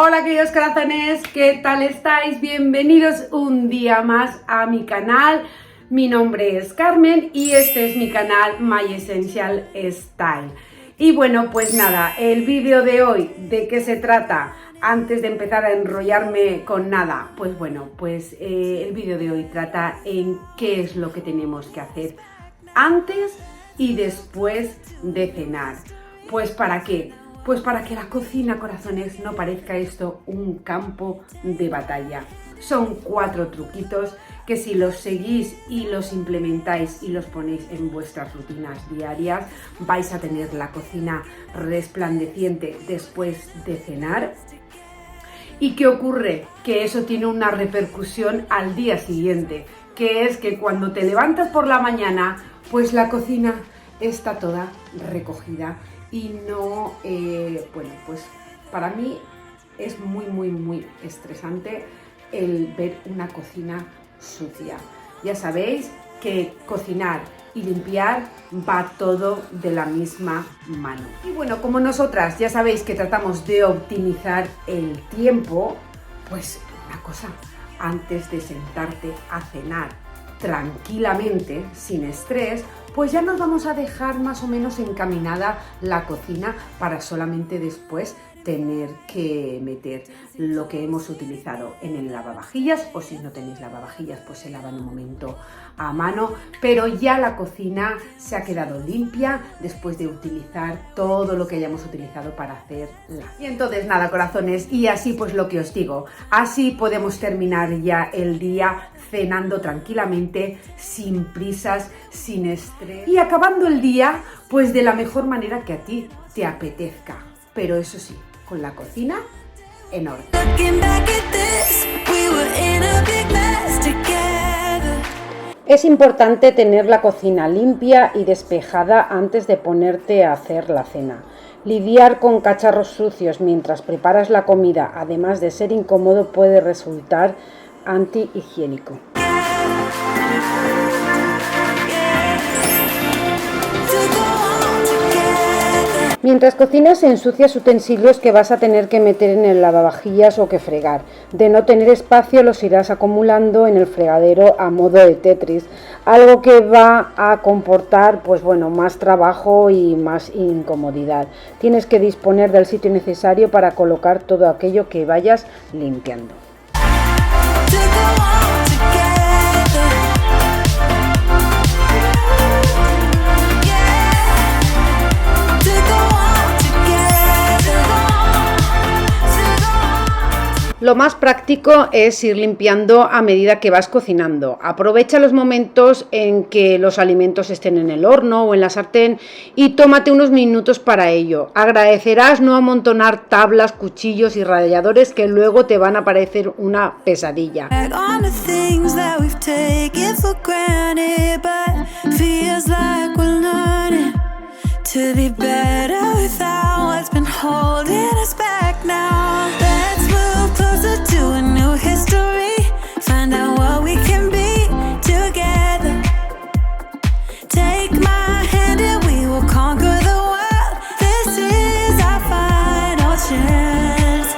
Hola queridos corazones, ¿qué tal estáis? Bienvenidos un día más a mi canal. Mi nombre es Carmen y este es mi canal My Essential Style. Y bueno, pues nada, el vídeo de hoy, ¿de qué se trata? Antes de empezar a enrollarme con nada, pues bueno, el vídeo de hoy trata en qué es lo que tenemos que hacer antes y después de cenar. Pues ¿para qué? Pues para que la cocina, corazones, no parezca esto un campo de batalla. Son 4 truquitos que si los seguís y los implementáis y los ponéis en vuestras rutinas diarias, vais a tener la cocina resplandeciente después de cenar. ¿Y qué ocurre? Que eso tiene una repercusión al día siguiente, que es que cuando te levantas por la mañana, pues la cocina está toda recogida. Y no, bueno, pues para mí es muy estresante el ver una cocina sucia. Ya sabéis que cocinar y limpiar va todo de la misma mano. Y bueno, como nosotras ya sabéis que tratamos de optimizar el tiempo, pues una cosa, antes de sentarte a cenar tranquilamente, sin estrés, pues ya nos vamos a dejar más o menos encaminada la cocina para solamente después tener que meter lo que hemos utilizado en el lavavajillas, o si no tenéis lavavajillas pues se lava en un momento a mano, pero ya la cocina se ha quedado limpia después de utilizar todo lo que hayamos utilizado para hacerla. Y entonces nada, corazones, y así pues lo que os digo, así podemos terminar ya el día cenando tranquilamente, sin prisas, sin estrés y acabando el día pues de la mejor manera que a ti te apetezca, pero eso sí, con la cocina en orden. Es importante tener la cocina limpia y despejada antes de ponerte a hacer la cena. Lidiar con cacharros sucios mientras preparas la comida, además de ser incómodo, puede resultar antihigiénico. Mientras cocinas, ensucias utensilios que vas a tener que meter en el lavavajillas o que fregar. De no tener espacio, los irás acumulando en el fregadero a modo de Tetris, algo que va a comportar pues bueno, más trabajo y más incomodidad. Tienes que disponer del sitio necesario para colocar todo aquello que vayas limpiando. Lo más práctico es ir limpiando a medida que vas cocinando. Aprovecha los momentos en que los alimentos estén en el horno o en la sartén y tómate unos minutos para ello. Agradecerás no amontonar tablas, cuchillos y ralladores que luego te van a parecer una pesadilla. To be better without what's been holding us back now. Let's move closer to a new history. Find out what we can be together. Take my hand and we will conquer the world. This is our final chance.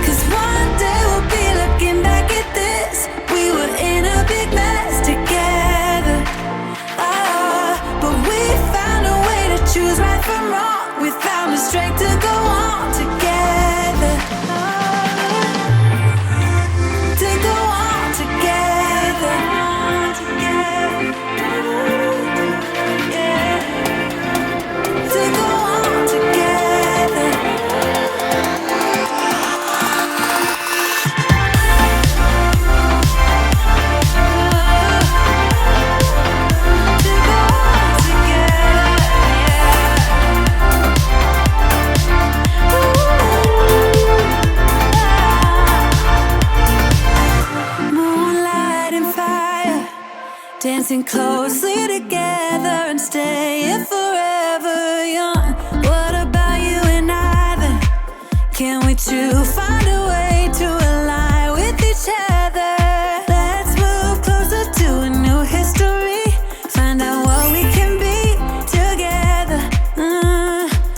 'Cause one day we'll be looking back at this. We were in a big mess together. But we found a way to choose right from wrong. We found the strength to go on together. To go on together. Yeah. To go on together. To go on together. Moonlight and fire, dancing closely together and staying forever young. What about you and I then? Can we two find a way to align with each other? Let's move closer to a new history. Find out what we can be together.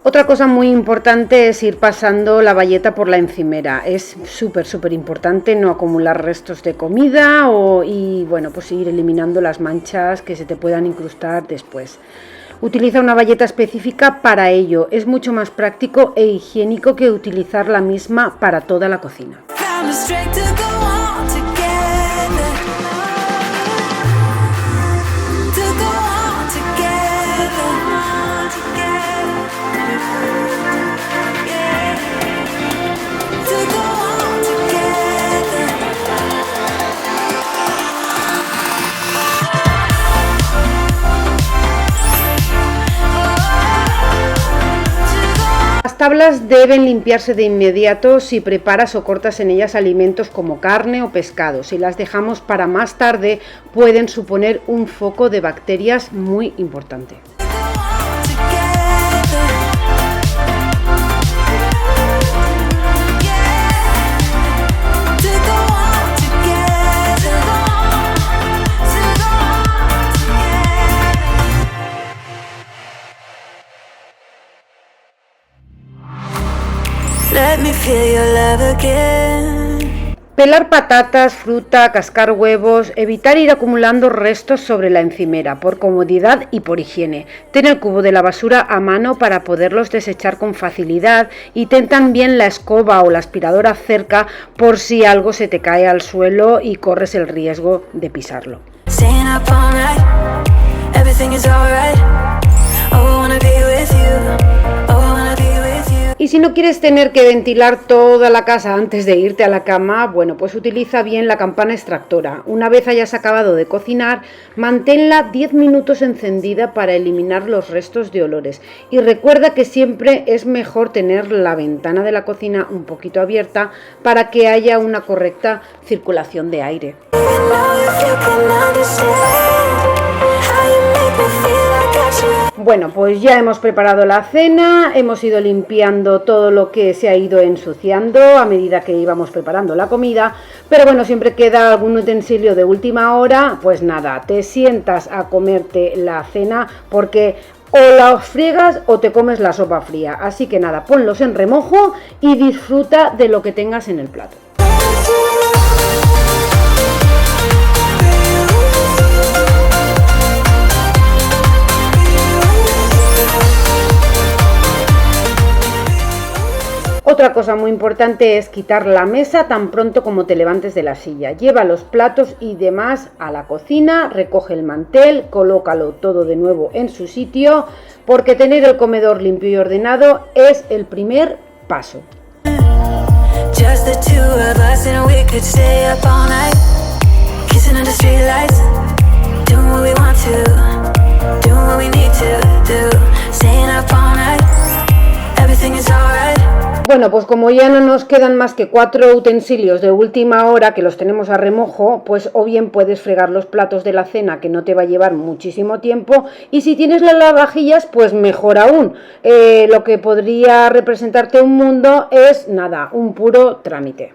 Otra cosa muy importante es ir pasando la bayeta por la encimera. Es súper importante no acumular restos de comida y bueno, pues ir eliminando las manchas que se te puedan incrustar después. Utiliza una bayeta específica para ello. Es mucho más práctico e higiénico que utilizar la misma para toda la cocina. Las tablas deben limpiarse de inmediato si preparas o cortas en ellas alimentos como carne o pescado. Si las dejamos para más tarde, pueden suponer un foco de bacterias muy importante. Let me feel your love again. Pelar patatas, fruta, cascar huevos, evitar ir acumulando restos sobre la encimera, por comodidad y por higiene. Ten el cubo de la basura a mano para poderlos desechar con facilidad y ten también la escoba o la aspiradora cerca por si algo se te cae al suelo y corres el riesgo de pisarlo. Staying up all night, everything is alright. Oh, I wanna be with you. Y si no quieres tener que ventilar toda la casa antes de irte a la cama, bueno, pues utiliza bien la campana extractora. Una vez hayas acabado de cocinar, manténla 10 minutos encendida para eliminar los restos de olores. Y recuerda que siempre es mejor tener la ventana de la cocina un poquito abierta para que haya una correcta circulación de aire. Bueno, pues ya hemos preparado la cena, hemos ido limpiando todo lo que se ha ido ensuciando a medida que íbamos preparando la comida, pero bueno, siempre queda algún utensilio de última hora, pues nada, te sientas a comerte la cena porque o la friegas o te comes la sopa fría, así que nada, ponlos en remojo y disfruta de lo que tengas en el plato. Otra cosa muy importante es quitar la mesa tan pronto como te levantes de la silla. Lleva los platos y demás a la cocina, recoge el mantel, colócalo todo de nuevo en su sitio, porque tener el comedor limpio y ordenado es el primer paso. Just the two of us and we could stay up all night, kissing under streetlights, doing what we want to, doing what we need to do, staying up all night, everything is alright. Bueno, pues como ya no nos quedan más que 4 utensilios de última hora que los tenemos a remojo, pues o bien puedes fregar los platos de la cena, que no te va a llevar muchísimo tiempo, y si tienes las lavavajillas, pues mejor aún. Lo que podría representarte un mundo es nada, un puro trámite.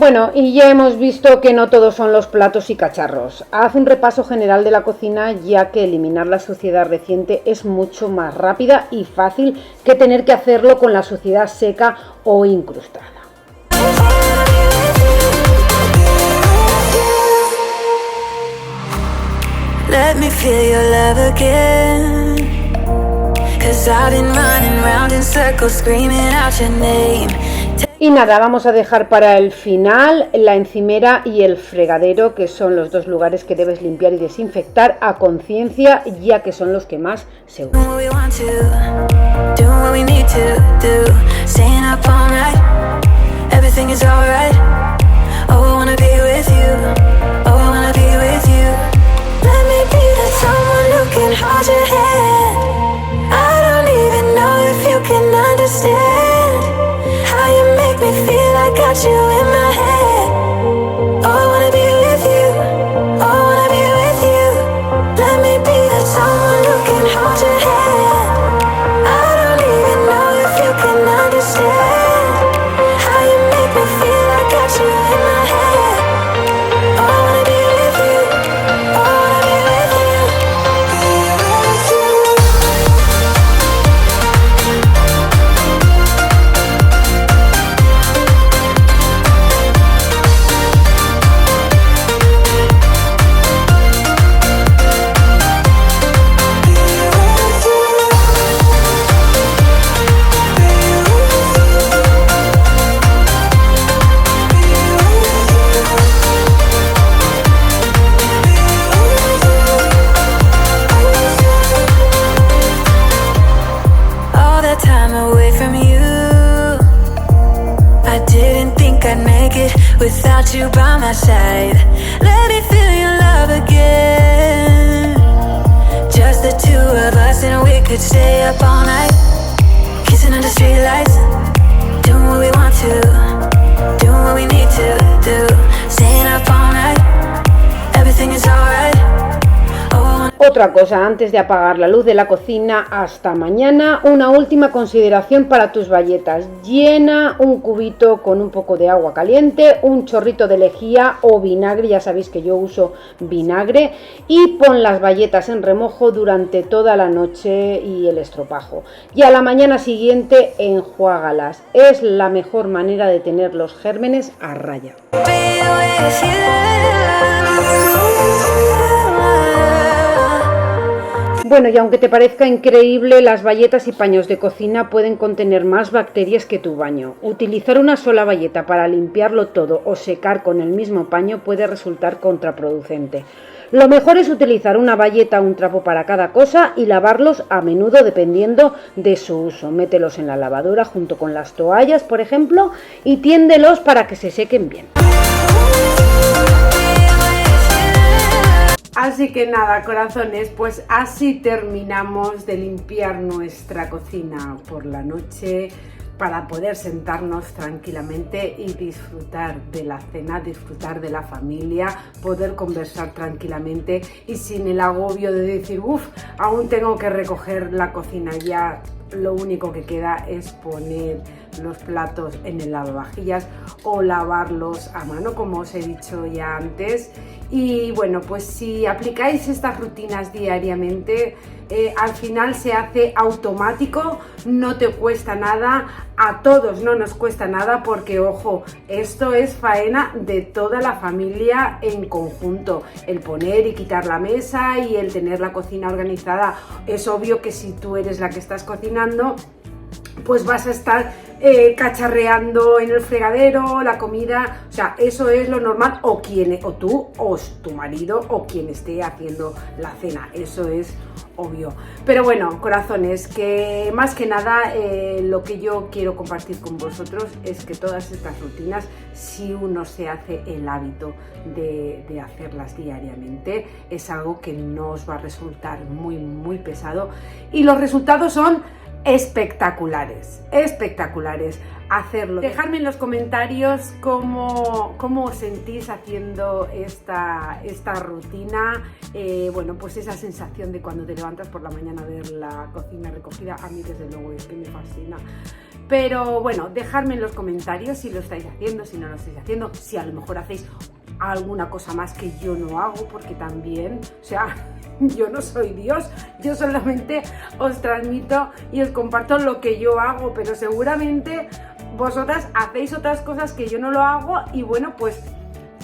Bueno, y ya hemos visto que no todos son los platos y cacharros. Haz un repaso general de la cocina, ya que eliminar la suciedad reciente es mucho más rápida y fácil que tener que hacerlo con la suciedad seca o incrustada. Let me feel your love again, 'cause I've been running round in circles screaming out your name. Y nada, vamos a dejar para el final la encimera y el fregadero, que son los dos lugares que debes limpiar y desinfectar a conciencia, ya que son los que más se usan. Me feel I got you in my head. Oh, I wanna be with you. Oh, I wanna be with you. Let me be that someone who can hold your hand. I don't even know if you can understand how you make me feel I got you in my head. Oh, I wanna be with you. Oh, I wanna be with you. Without you by my side, let me feel your love again. Just the two of us and we could stay up all night, kissing under streetlights, doing what we want to, doing what we need to do, staying up all night, everything is alright. Otra cosa, antes de apagar la luz de la cocina hasta mañana, una última consideración para tus bayetas. Llena un cubito con un poco de agua caliente, un chorrito de lejía o vinagre, ya sabéis que yo uso vinagre, y pon las bayetas en remojo durante toda la noche y el estropajo. Y a la mañana siguiente enjuágalas. Es la mejor manera de tener los gérmenes a raya. Bueno, y aunque te parezca increíble, las bayetas y paños de cocina pueden contener más bacterias que tu baño. Utilizar una sola bayeta para limpiarlo todo o secar con el mismo paño puede resultar contraproducente. Lo mejor es utilizar una bayeta o un trapo para cada cosa y lavarlos a menudo dependiendo de su uso. Mételos en la lavadora junto con las toallas, por ejemplo, y tiéndelos para que se sequen bien. Así que nada, corazones, pues así terminamos de limpiar nuestra cocina por la noche para poder sentarnos tranquilamente y disfrutar de la cena, disfrutar de la familia, poder conversar tranquilamente y sin el agobio de decir, aún tengo que recoger la cocina. Ya lo único que queda es poner los platos en el lavavajillas o lavarlos a mano, como os he dicho ya antes. Y bueno, pues si aplicáis estas rutinas diariamente, al final se hace automático, no te cuesta nada, a todos no nos cuesta nada, porque ojo, esto es faena de toda la familia en conjunto, el poner y quitar la mesa y el tener la cocina organizada. Es obvio que si tú eres la que estás cocinando, pues vas a estar cacharreando en el fregadero la comida, o sea, eso es lo normal, o tú o tu marido o quien esté haciendo la cena, eso es obvio. Pero bueno, corazones, que más que nada lo que yo quiero compartir con vosotros es que todas estas rutinas, si uno se hace el hábito de hacerlas diariamente, es algo que no os va a resultar muy pesado, y los resultados son espectaculares, espectaculares. Hacerlo. Dejadme en los comentarios cómo os sentís haciendo esta rutina. Bueno, pues esa sensación de cuando te levantas por la mañana a ver la cocina recogida, a mí desde luego es que me fascina. Pero bueno, dejadme en los comentarios si lo estáis haciendo, si no lo estáis haciendo, si a lo mejor hacéis alguna cosa más que yo no hago, porque también, o sea, yo no soy Dios, yo solamente os transmito y os comparto lo que yo hago, pero seguramente vosotras hacéis otras cosas que yo no lo hago y bueno, pues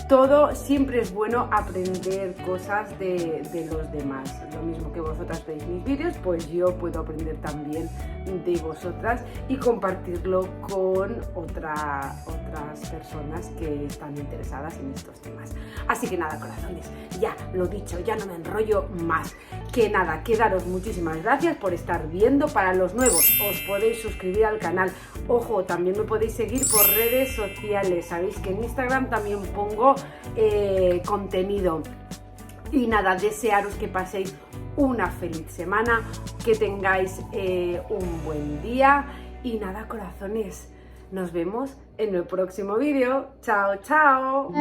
todo siempre es bueno aprender cosas de los demás. Lo mismo que vosotras veis mis vídeos, pues yo puedo aprender también de vosotras y compartirlo con otras personas que están interesadas en estos temas. Así que nada, corazones, ya lo dicho, ya no me enrollo más. Que nada, que daros muchísimas gracias por estar viendo. Para los nuevos, os podéis suscribir al canal. Ojo, también me podéis seguir por redes sociales. Sabéis que en Instagram también pongo contenido. Y nada, desearos que paséis una feliz semana, que tengáis un buen día. Y nada, corazones, nos vemos en el próximo vídeo. Chao, chao.